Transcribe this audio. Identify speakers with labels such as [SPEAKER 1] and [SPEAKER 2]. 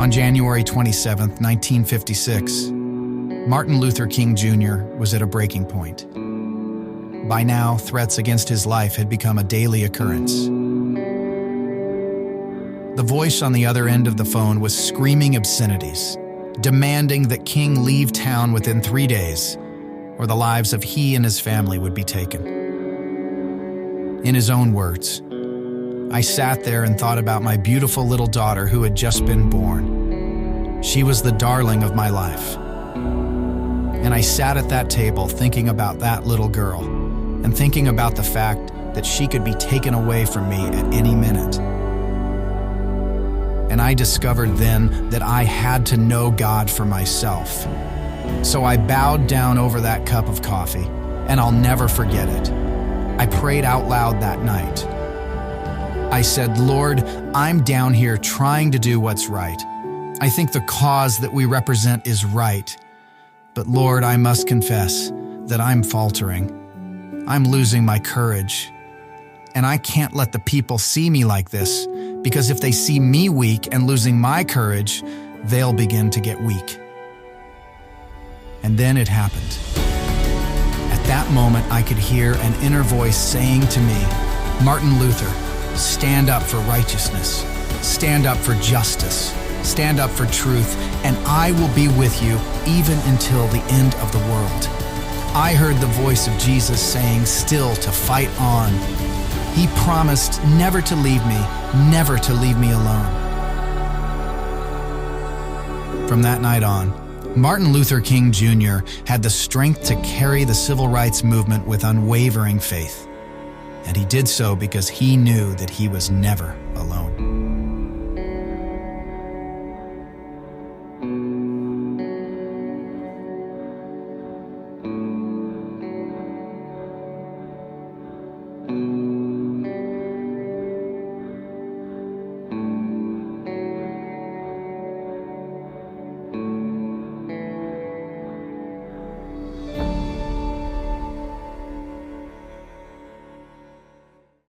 [SPEAKER 1] On January 27, 1956, Martin Luther King Jr. was at a breaking point. By now, threats against his life had become a daily occurrence. The voice on the other end of the phone was screaming obscenities, demanding that King leave town within 3 days, or the lives of he and his family would be taken. In his own words, I sat there and thought about my beautiful little daughter who had just been born. She was the darling of my life. And I sat at that table thinking about that little girl and thinking about the fact that she could be taken away from me at any minute. And I discovered then that I had to know God for myself. So I bowed down over that cup of coffee, and I'll never forget it. I prayed out loud that night. I said, Lord, I'm down here trying to do what's right. I think the cause that we represent is right. But Lord, I must confess that I'm faltering. I'm losing my courage. And I can't let the people see me like this, because if they see me weak and losing my courage, they'll begin to get weak. And then it happened. At that moment, I could hear an inner voice saying to me, Martin Luther, stand up for righteousness, stand up for justice, stand up for truth, and I will be with you even until the end of the world. I heard the voice of Jesus saying still to fight on. He promised never to leave me alone. From that night on, Martin Luther King Jr. had the strength to carry the civil rights movement with unwavering faith. And he did so because he knew that he was never alone.